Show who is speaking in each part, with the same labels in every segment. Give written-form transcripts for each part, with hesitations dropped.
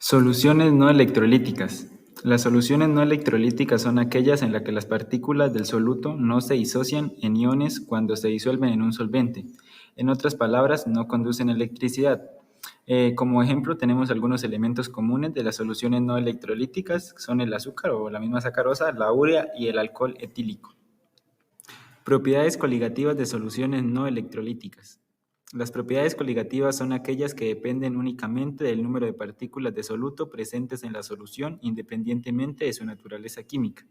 Speaker 1: Soluciones no electrolíticas. Las soluciones no electrolíticas son aquellas en las que las partículas del soluto no se disocian en iones cuando se disuelven en un solvente. En otras palabras, no conducen electricidad. Como ejemplo, tenemos algunos elementos comunes de las soluciones no electrolíticas, que son el azúcar o la misma sacarosa, la urea y el alcohol etílico. Propiedades coligativas de soluciones no electrolíticas. Las propiedades coligativas son aquellas que dependen únicamente del número de partículas de soluto presentes en la solución independientemente de su naturaleza química.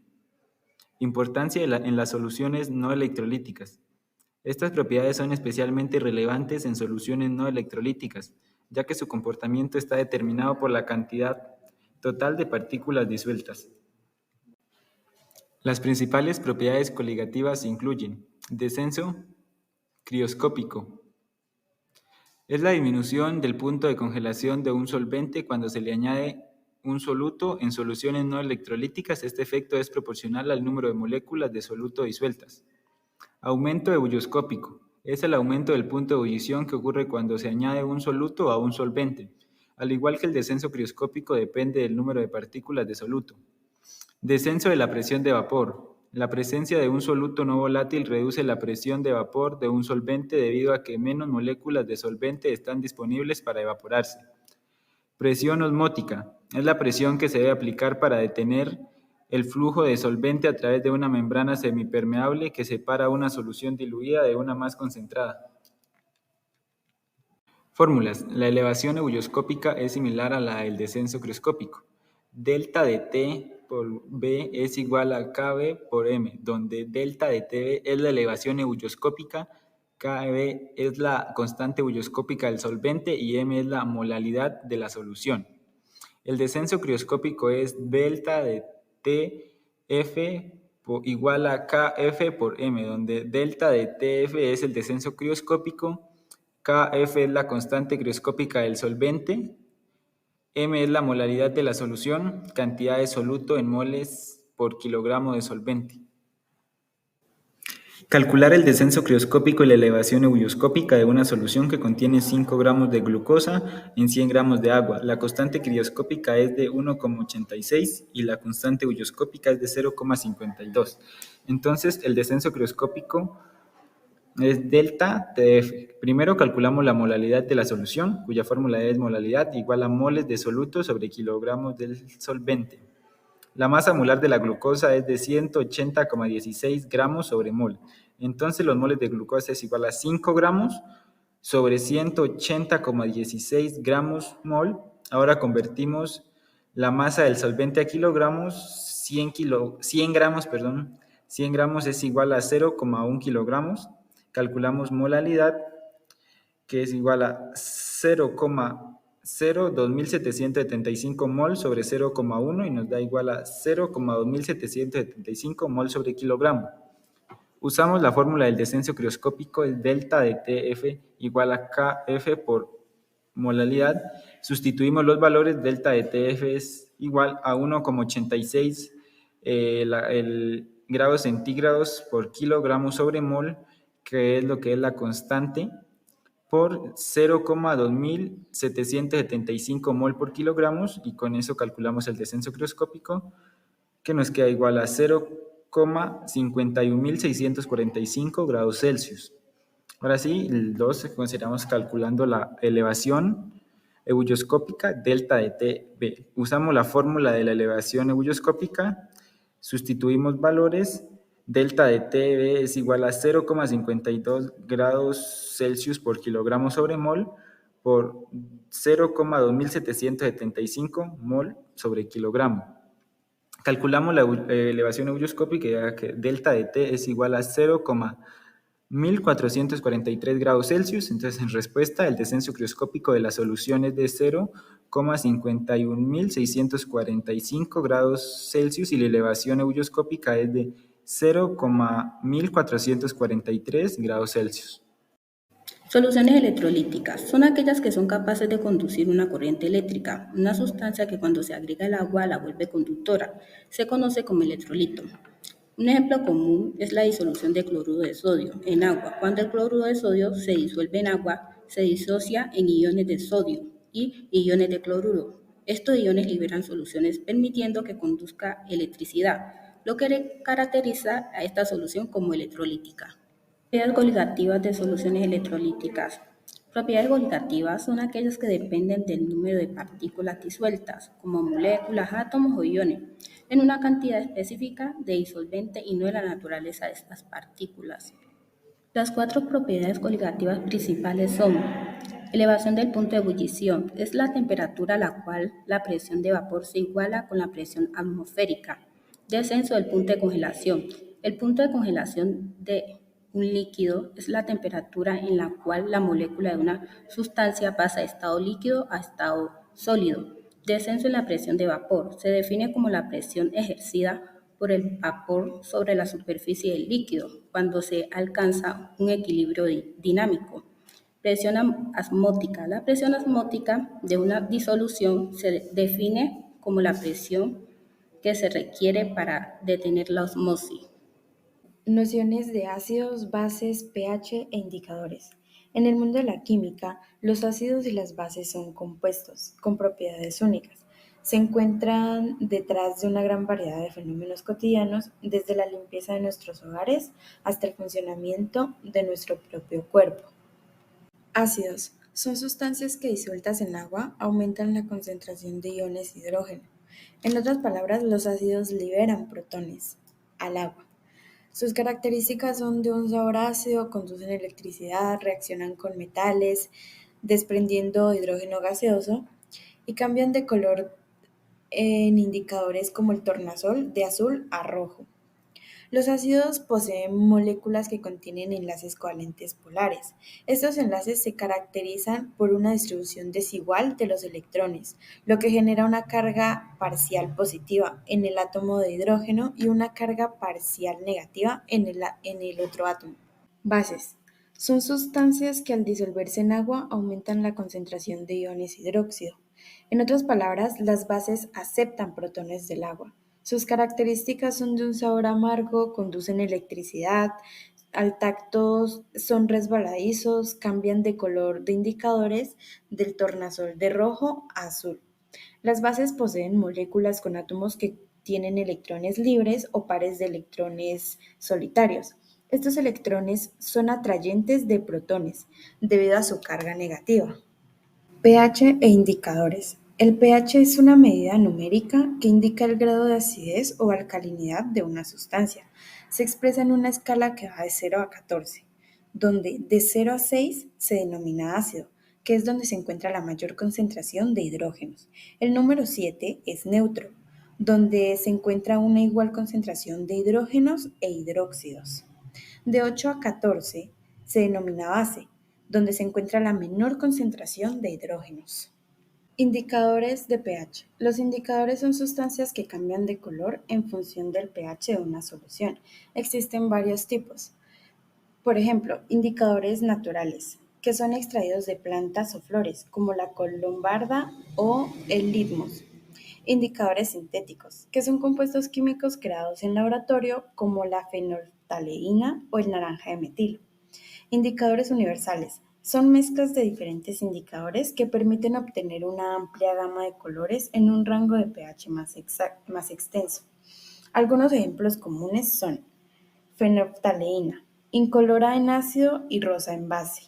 Speaker 1: Importancia en las soluciones no electrolíticas. Estas propiedades son especialmente relevantes en soluciones no electrolíticas, ya que su comportamiento está determinado por la cantidad total de partículas disueltas. Las principales propiedades coligativas incluyen descenso crioscópico. Es la disminución del punto de congelación de un solvente cuando se le añade un soluto en soluciones no electrolíticas. Este efecto es proporcional al número de moléculas de soluto disueltas. Aumento ebullioscópico. Es el aumento del punto de ebullición que ocurre cuando se añade un soluto a un solvente. Al igual que el descenso crioscópico depende del número de partículas de soluto. Descenso de la presión de vapor. La presencia de un soluto no volátil reduce la presión de vapor de un solvente debido a que menos moléculas de solvente están disponibles para evaporarse. Presión osmótica. Es la presión que se debe aplicar para detener el flujo de solvente a través de una membrana semipermeable que separa una solución diluida de una más concentrada. Fórmulas. La elevación ebullioscópica es similar a la del descenso crioscópico. Delta de T por B es igual a KB por M, donde delta de TB es la elevación ebullioscópica, KB es la constante ebullioscópica del solvente y M es la molalidad de la solución. El descenso crioscópico es delta de TF igual a KF por M, donde delta de TF es el descenso crioscópico, Kf es la constante crioscópica del solvente, M es la molaridad de la solución, cantidad de soluto en moles por kilogramo de solvente. Calcular el descenso crioscópico y la elevación ebullioscópica de una solución que contiene 5 gramos de glucosa en 100 gramos de agua. La constante crioscópica es de 1,86 y la constante ebullioscópica es de 0,52. Entonces, el descenso crioscópico es delta TF. Primero calculamos la molalidad de la solución, cuya fórmula es molalidad igual a moles de soluto sobre kilogramos del solvente. La masa molar de la glucosa es de 180,16 gramos sobre mol. Entonces los moles de glucosa es igual a 5 gramos sobre 180,16 gramos mol. Ahora convertimos la masa del solvente a kilogramos. 100 gramos es igual a 0,1 kilogramos. Calculamos molalidad, que es igual a 0,02775 mol sobre 0,1 y nos da igual a 0,2775 mol sobre kilogramo. Usamos la fórmula del descenso crioscópico, el delta de TF igual a KF por molalidad. Sustituimos los valores, delta de TF es igual a 1,86 grados centígrados por kilogramo sobre mol, que es lo que es la constante, por 0,2775 mol por kilogramos, y con eso calculamos el descenso crioscópico, que nos queda igual a 0,51645 grados Celsius. Ahora sí, el 2 consideramos calculando la elevación ebullioscópica, delta de TB. Usamos la fórmula de la elevación ebullioscópica, sustituimos valores. Delta de TB es igual a 0,52 grados Celsius por kilogramo sobre mol por 0,2775 mol sobre kilogramo. Calculamos la elevación ebullioscópica, ya que delta de T es igual a 0,1443 grados Celsius. Entonces, en respuesta, el descenso crioscópico de la solución es de 0,51645 grados Celsius y la elevación ebullioscópica es de 0,1443 grados Celsius.
Speaker 2: Soluciones electrolíticas son aquellas que son capaces de conducir una corriente eléctrica, una sustancia que cuando se agrega el agua la vuelve conductora. Se conoce como electrolito. Un ejemplo común es la disolución de cloruro de sodio en agua. Cuando el cloruro de sodio se disuelve en agua, se disocia en iones de sodio y iones de cloruro. Estos iones liberan soluciones permitiendo que conduzca electricidad, lo que caracteriza a esta solución como electrolítica. Propiedades coligativas de soluciones electrolíticas. Propiedades coligativas son aquellas que dependen del número de partículas disueltas, como moléculas, átomos o iones, en una cantidad específica de disolvente y no de la naturaleza de estas partículas. Las cuatro propiedades coligativas principales son: elevación del punto de ebullición, es la temperatura a la cual la presión de vapor se iguala con la presión atmosférica. Descenso del punto de congelación. El punto de congelación de un líquido es la temperatura en la cual la molécula de una sustancia pasa de estado líquido a estado sólido. Descenso en la presión de vapor. Se define como la presión ejercida por el vapor sobre la superficie del líquido cuando se alcanza un equilibrio dinámico. Presión osmótica. La presión osmótica de una disolución se define como la presión que se requiere para detener la osmosis.
Speaker 3: Nociones de ácidos, bases, pH e indicadores. En el mundo de la química, los ácidos y las bases son compuestos con propiedades únicas. Se encuentran detrás de una gran variedad de fenómenos cotidianos, desde la limpieza de nuestros hogares hasta el funcionamiento de nuestro propio cuerpo. Ácidos son sustancias que disueltas en agua aumentan la concentración de iones hidrógeno. En otras palabras, los ácidos liberan protones al agua. Sus características son de un sabor ácido, conducen electricidad, reaccionan con metales, desprendiendo hidrógeno gaseoso y cambian de color en indicadores como el tornasol de azul a rojo. Los ácidos poseen moléculas que contienen enlaces covalentes polares. Estos enlaces se caracterizan por una distribución desigual de los electrones, lo que genera una carga parcial positiva en el átomo de hidrógeno y una carga parcial negativa en el otro átomo. Bases. Son sustancias que al disolverse en agua aumentan la concentración de iones hidróxido. En otras palabras, las bases aceptan protones del agua. Sus características son de un sabor amargo, conducen electricidad, al tacto son resbaladizos, cambian de color de indicadores del tornasol de rojo a azul. Las bases poseen moléculas con átomos que tienen electrones libres o pares de electrones solitarios. Estos electrones son atrayentes de protones debido a su carga negativa. pH e indicadores. El pH es una medida numérica que indica el grado de acidez o alcalinidad de una sustancia. Se expresa en una escala que va de 0 a 14, donde de 0 a 6 se denomina ácido, que es donde se encuentra la mayor concentración de hidrógenos. El número 7 es neutro, donde se encuentra una igual concentración de hidrógenos e hidróxidos. De 8 a 14 se denomina base, donde se encuentra la menor concentración de hidrógenos. Indicadores de pH. Los indicadores son sustancias que cambian de color en función del pH de una solución. Existen varios tipos. Por ejemplo, indicadores naturales, que son extraídos de plantas o flores, como la columbarda o el litmus. Indicadores sintéticos, que son compuestos químicos creados en laboratorio, como la fenolftaleína o el naranja de metilo. Indicadores universales. Son mezclas de diferentes indicadores que permiten obtener una amplia gama de colores en un rango de pH más extenso. Algunos ejemplos comunes son fenolftaleína, incolora en ácido y rosa en base;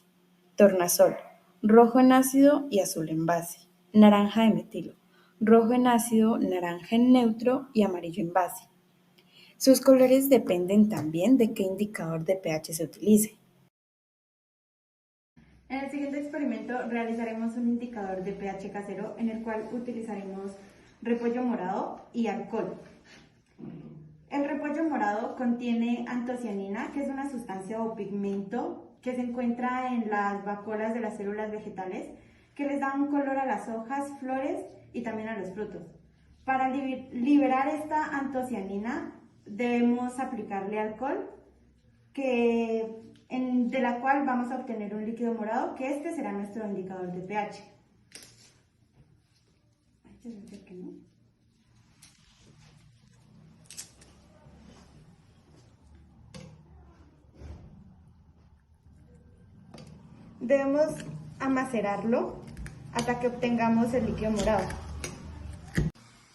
Speaker 3: tornasol, rojo en ácido y azul en base; naranja de metilo, rojo en ácido, naranja en neutro y amarillo en base. Sus colores dependen también de qué indicador de pH se utilice.
Speaker 4: En el siguiente experimento realizaremos un indicador de pH casero en el cual utilizaremos repollo morado y alcohol. El repollo morado contiene antocianina, que es una sustancia o pigmento que se encuentra en las vacuolas de las células vegetales, que les da un color a las hojas, flores y también a los frutos. Para liberar esta antocianina debemos aplicarle alcohol, de la cual vamos a obtener un líquido morado, que este será nuestro indicador de pH. Debemos amacerarlo hasta que obtengamos el líquido morado.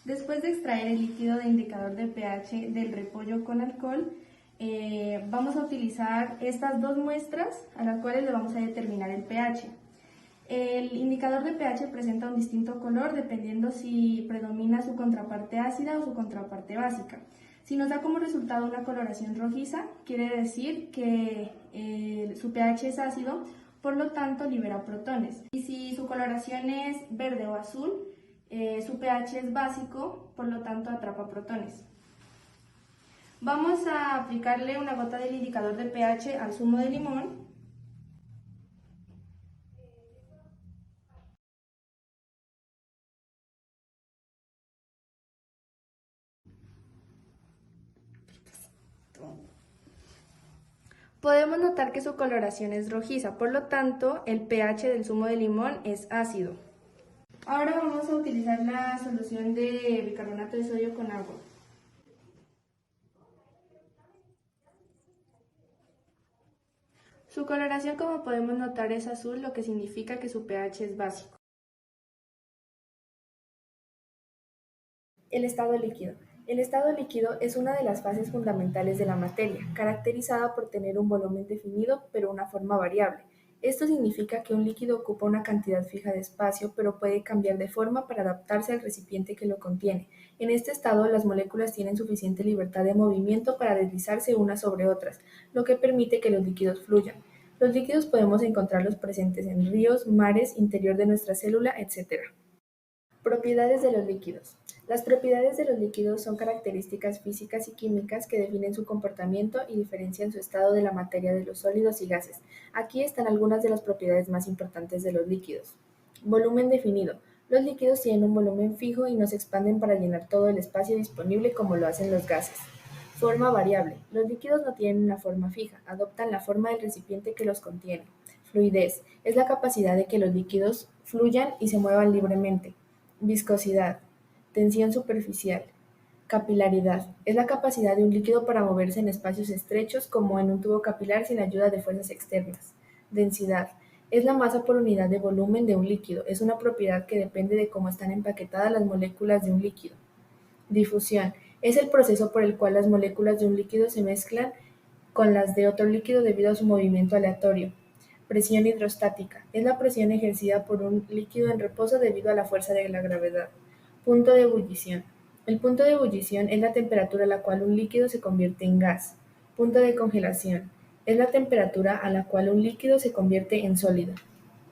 Speaker 5: Después de extraer el líquido de indicador de pH del repollo con alcohol, vamos a utilizar estas dos muestras a las cuales le vamos a determinar el pH. El indicador de pH presenta un distinto color dependiendo si predomina su contraparte ácida o su contraparte básica. Si nos da como resultado una coloración rojiza, quiere decir que su pH es ácido, por lo tanto libera protones. Y si su coloración es verde o azul, su pH es básico, por lo tanto atrapa protones. Vamos a aplicarle una gota del indicador de pH al zumo de limón. Podemos notar que su coloración es rojiza, por lo tanto el pH del zumo de limón es ácido. Ahora vamos a utilizar la solución de bicarbonato de sodio con agua. Su coloración, como podemos notar, es azul, lo que significa que su pH es básico.
Speaker 3: El estado líquido. El estado líquido es una de las fases fundamentales de la materia, caracterizada por tener un volumen definido pero una forma variable. Esto significa que un líquido ocupa una cantidad fija de espacio, pero puede cambiar de forma para adaptarse al recipiente que lo contiene. En este estado, las moléculas tienen suficiente libertad de movimiento para deslizarse unas sobre otras, lo que permite que los líquidos fluyan. Los líquidos podemos encontrarlos presentes en ríos, mares, interior de nuestra célula, etc. Propiedades de los líquidos. Las propiedades de los líquidos son características físicas y químicas que definen su comportamiento y diferencian su estado de la materia de los sólidos y gases. Aquí están algunas de las propiedades más importantes de los líquidos. Volumen definido. Los líquidos tienen un volumen fijo y no se expanden para llenar todo el espacio disponible como lo hacen los gases. Forma variable. Los líquidos no tienen una forma fija, adoptan la forma del recipiente que los contiene. Fluidez. Es la capacidad de que los líquidos fluyan y se muevan libremente. Viscosidad, tensión superficial. Capilaridad, es la capacidad de un líquido para moverse en espacios estrechos como en un tubo capilar sin ayuda de fuerzas externas. Densidad, es la masa por unidad de volumen de un líquido, es una propiedad que depende de cómo están empaquetadas las moléculas de un líquido. Difusión, es el proceso por el cual las moléculas de un líquido se mezclan con las de otro líquido debido a su movimiento aleatorio. Presión hidrostática. Es la presión ejercida por un líquido en reposo debido a la fuerza de la gravedad. Punto de ebullición. El punto de ebullición es la temperatura a la cual un líquido se convierte en gas. Punto de congelación. Es la temperatura a la cual un líquido se convierte en sólido.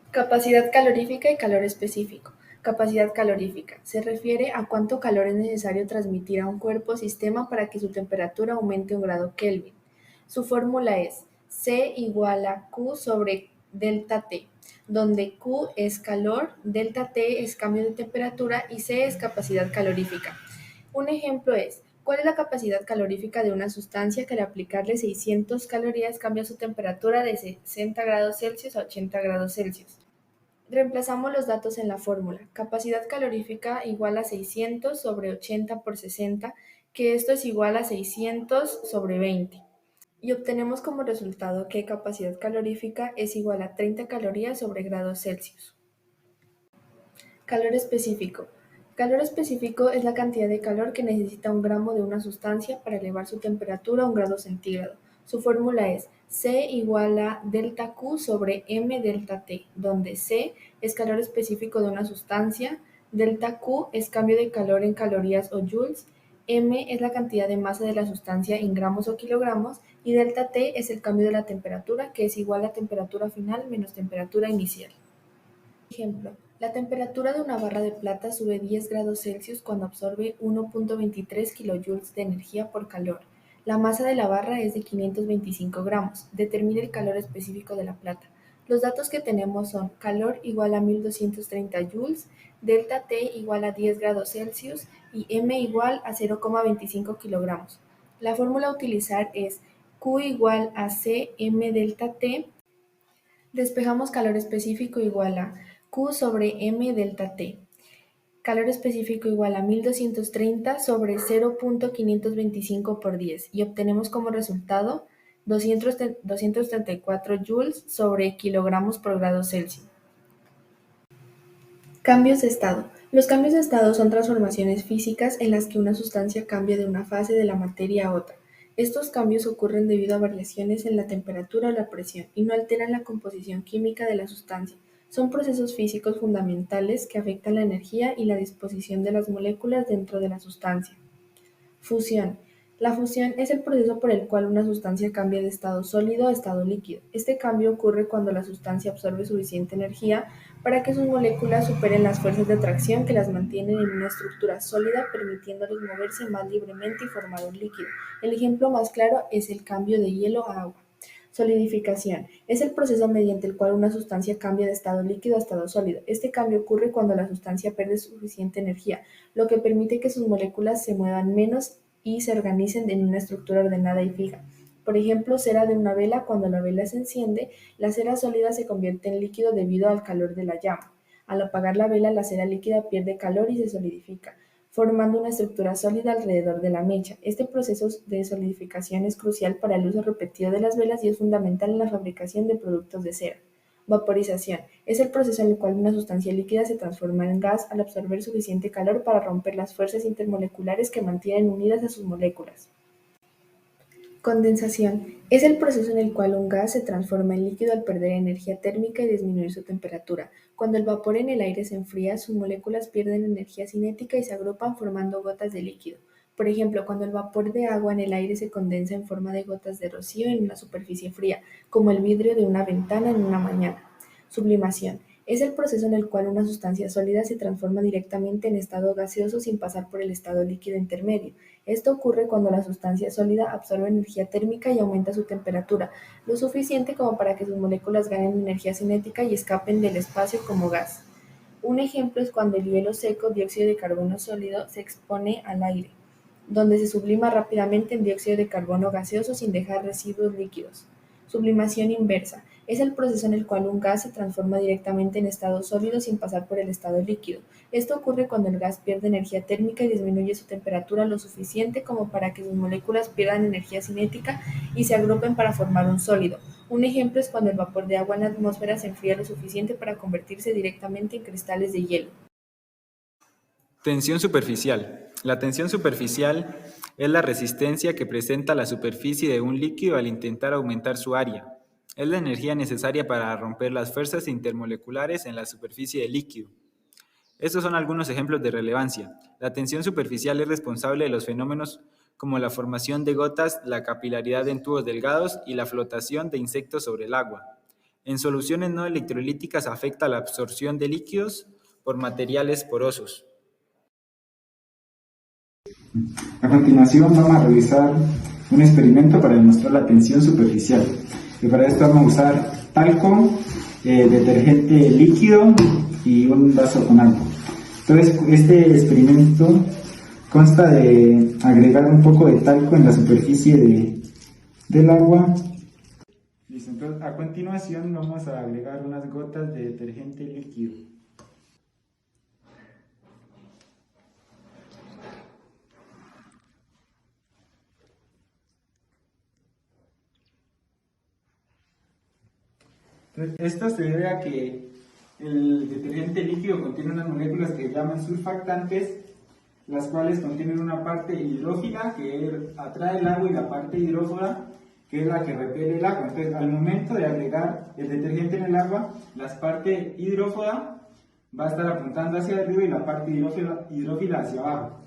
Speaker 3: Capacidad calorífica y calor específico. Capacidad calorífica. Se refiere a cuánto calor es necesario transmitir a un cuerpo o sistema para que su temperatura aumente 1 grado Kelvin. Su fórmula es C igual a Q sobre delta T, donde Q es calor, delta T es cambio de temperatura y C es capacidad calorífica. Un ejemplo es, ¿cuál es la capacidad calorífica de una sustancia que al aplicarle 600 calorías cambia su temperatura de 60 grados Celsius a 80 grados Celsius? Reemplazamos los datos en la fórmula. Capacidad calorífica igual a 600 sobre 80 por 60, que esto es igual a 600 sobre 20. Y obtenemos como resultado que capacidad calorífica es igual a 30 calorías sobre grados Celsius. Calor específico. Calor específico es la cantidad de calor que necesita un gramo de una sustancia para elevar su temperatura a 1 grado centígrado. Su fórmula es C igual a delta Q sobre M delta T, donde C es calor específico de una sustancia, delta Q es cambio de calor en calorías o joules, M es la cantidad de masa de la sustancia en gramos o kilogramos y delta T es el cambio de la temperatura, que es igual a temperatura final menos temperatura inicial. Ejemplo, la temperatura de una barra de plata sube 10 grados Celsius cuando absorbe 1.23 kilojoules de energía por calor. La masa de la barra es de 525 gramos. Determina el calor específico de la plata. Los datos que tenemos son calor igual a 1230 joules, delta T igual a 10 grados Celsius y M igual a 0,25 kilogramos. La fórmula a utilizar es Q igual a Cm delta T. Despejamos calor específico igual a Q sobre M delta T. Calor específico igual a 1230 sobre 0.525 por 10 y obtenemos como resultado 234 joules sobre kilogramos por grado Celsius. Cambios de estado. Los cambios de estado son transformaciones físicas en las que una sustancia cambia de una fase de la materia a otra. Estos cambios ocurren debido a variaciones en la temperatura o la presión y no alteran la composición química de la sustancia. Son procesos físicos fundamentales que afectan la energía y la disposición de las moléculas dentro de la sustancia. Fusión. La fusión es el proceso por el cual una sustancia cambia de estado sólido a estado líquido. Este cambio ocurre cuando la sustancia absorbe suficiente energía para que sus moléculas superen las fuerzas de atracción que las mantienen en una estructura sólida, permitiéndoles moverse más libremente y formar un líquido. El ejemplo más claro es el cambio de hielo a agua. Solidificación. Es el proceso mediante el cual una sustancia cambia de estado líquido a estado sólido. Este cambio ocurre cuando la sustancia pierde suficiente energía, lo que permite que sus moléculas se muevan menos y se organicen en una estructura ordenada y fija. Por ejemplo, cera de una vela. Cuando la vela se enciende, la cera sólida se convierte en líquido debido al calor de la llama. Al apagar la vela, la cera líquida pierde calor y se solidifica, formando una estructura sólida alrededor de la mecha. Este proceso de solidificación es crucial para el uso repetido de las velas y es fundamental en la fabricación de productos de cera. Vaporización. Es el proceso en el cual una sustancia líquida se transforma en gas al absorber suficiente calor para romper las fuerzas intermoleculares que mantienen unidas a sus moléculas. Condensación. Es el proceso en el cual un gas se transforma en líquido al perder energía térmica y disminuir su temperatura. Cuando el vapor en el aire se enfría, sus moléculas pierden energía cinética y se agrupan formando gotas de líquido. Por ejemplo, cuando el vapor de agua en el aire se condensa en forma de gotas de rocío en una superficie fría, como el vidrio de una ventana en una mañana. Sublimación. Es el proceso en el cual una sustancia sólida se transforma directamente en estado gaseoso sin pasar por el estado líquido intermedio. Esto ocurre cuando la sustancia sólida absorbe energía térmica y aumenta su temperatura, lo suficiente como para que sus moléculas ganen energía cinética y escapen del espacio como gas. Un ejemplo es cuando el hielo seco, dióxido de carbono sólido, se expone al aire, donde se sublima rápidamente en dióxido de carbono gaseoso sin dejar residuos líquidos. Sublimación inversa. Es el proceso en el cual un gas se transforma directamente en estado sólido sin pasar por el estado líquido. Esto ocurre cuando el gas pierde energía térmica y disminuye su temperatura lo suficiente como para que sus moléculas pierdan energía cinética y se agrupen para formar un sólido. Un ejemplo es cuando el vapor de agua en la atmósfera se enfría lo suficiente para convertirse directamente en cristales de hielo.
Speaker 1: Tensión superficial. La tensión superficial es la resistencia que presenta la superficie de un líquido al intentar aumentar su área. Es la energía necesaria para romper las fuerzas intermoleculares en la superficie del líquido. Estos son algunos ejemplos de relevancia. La tensión superficial es responsable de los fenómenos como la formación de gotas, la capilaridad en tubos delgados y la flotación de insectos sobre el agua. En soluciones no electrolíticas afecta la absorción de líquidos por materiales porosos.
Speaker 6: A continuación vamos a realizar un experimento para demostrar la tensión superficial. Y para esto vamos a usar talco, detergente líquido y un vaso con agua. Entonces este experimento consta de agregar un poco de talco en la superficie del agua. Listo, entonces a continuación vamos a agregar unas gotas de detergente líquido. Entonces, esto se debe a que el detergente líquido contiene unas moléculas que se llaman surfactantes, las cuales contienen una parte hidrófila que atrae el agua y la parte hidrófoba que es la que repele el agua. Entonces, al momento de agregar el detergente en el agua, la parte hidrófoba va a estar apuntando hacia arriba y la parte hidrófila hacia abajo.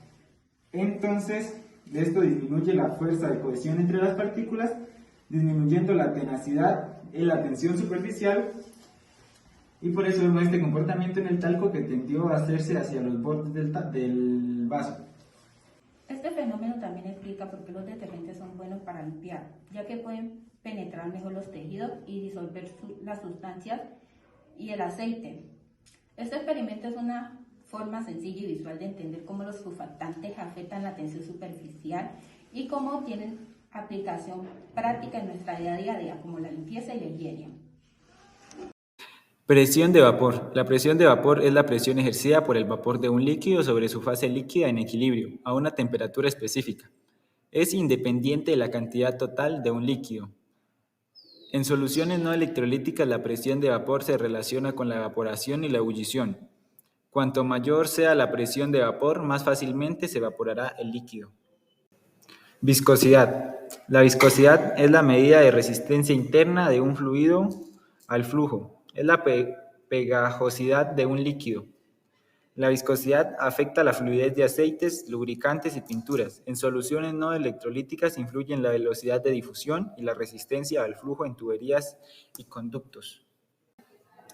Speaker 6: Entonces, esto disminuye la fuerza de cohesión entre las partículas, disminuyendo la tenacidad en la tensión superficial, y por eso vemos este comportamiento en el talco que tendió a hacerse hacia los bordes del vaso.
Speaker 2: Este fenómeno también explica por qué los detergentes son buenos para limpiar, ya que pueden penetrar mejor los tejidos y disolver las sustancias y el aceite. Este experimento es una forma sencilla y visual de entender cómo los surfactantes afectan la tensión superficial y cómo tienen aplicación práctica en nuestra vida a día, como la limpieza y la higiene.
Speaker 1: Presión de vapor. La presión de vapor es la presión ejercida por el vapor de un líquido sobre su fase líquida en equilibrio, a una temperatura específica. Es independiente de la cantidad total de un líquido. En soluciones no electrolíticas, la presión de vapor se relaciona con la evaporación y la ebullición. Cuanto mayor sea la presión de vapor, más fácilmente se evaporará el líquido. Viscosidad. La viscosidad es la medida de resistencia interna de un fluido al flujo. Es la pegajosidad de un líquido. La viscosidad afecta la fluidez de aceites, lubricantes y pinturas. En soluciones no electrolíticas influyen la velocidad de difusión y la resistencia al flujo en tuberías y conductos.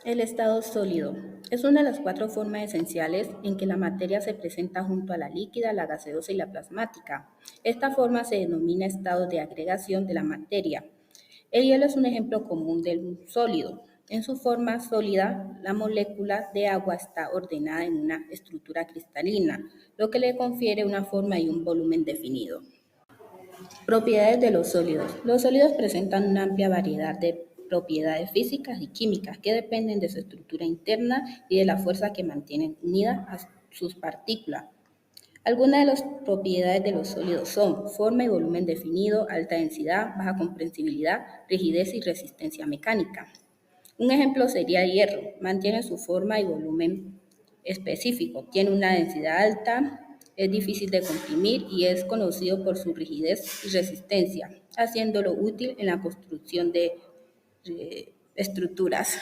Speaker 2: El estado sólido es una de las 4 formas esenciales en que la materia se presenta junto a la líquida, la gaseosa y la plasmática. Esta forma se denomina estado de agregación de la materia. El hielo es un ejemplo común del sólido. En su forma sólida, la molécula de agua está ordenada en una estructura cristalina, lo que le confiere una forma y un volumen definido. Propiedades de los sólidos. Los sólidos presentan una amplia variedad de propiedades físicas y químicas que dependen de su estructura interna y de la fuerza que mantienen unidas a sus partículas. Algunas de las propiedades de los sólidos son forma y volumen definido, alta densidad, baja compresibilidad, rigidez y resistencia mecánica. Un ejemplo sería el hierro. Mantiene su forma y volumen específico, tiene una densidad alta, es difícil de comprimir y es conocido por su rigidez y resistencia, haciéndolo útil en la construcción de estructuras.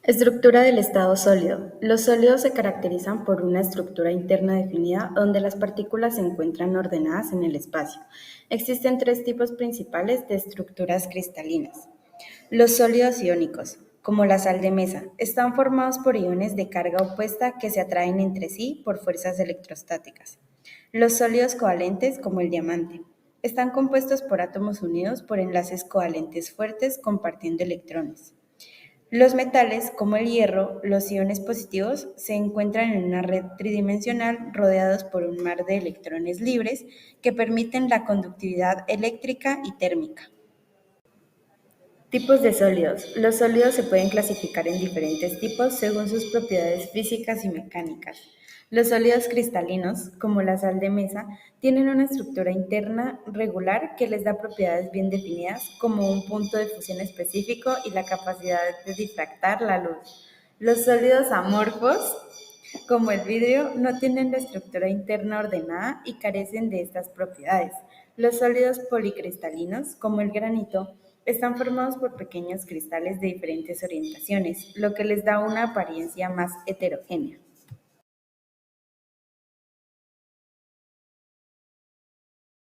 Speaker 3: Estructura del estado sólido. Los sólidos se caracterizan por una estructura interna definida donde las partículas se encuentran ordenadas en el espacio. Existen 3 tipos principales de estructuras cristalinas. Los sólidos iónicos, como la sal de mesa, están formados por iones de carga opuesta que se atraen entre sí por fuerzas electrostáticas. Los sólidos covalentes, como el diamante, están compuestos por átomos unidos por enlaces covalentes fuertes compartiendo electrones. Los metales, como el hierro, los iones positivos, se encuentran en una red tridimensional rodeados por un mar de electrones libres que permiten la conductividad eléctrica y térmica. Tipos de sólidos. Los sólidos se pueden clasificar en diferentes tipos según sus propiedades físicas y mecánicas. Los sólidos cristalinos, como la sal de mesa, tienen una estructura interna regular que les da propiedades bien definidas, como un punto de fusión específico y la capacidad de difractar la luz. Los sólidos amorfos, como el vidrio, no tienen la estructura interna ordenada y carecen de estas propiedades. Los sólidos policristalinos, como el granito, están formados por pequeños cristales de diferentes orientaciones, lo que les da una apariencia más heterogénea.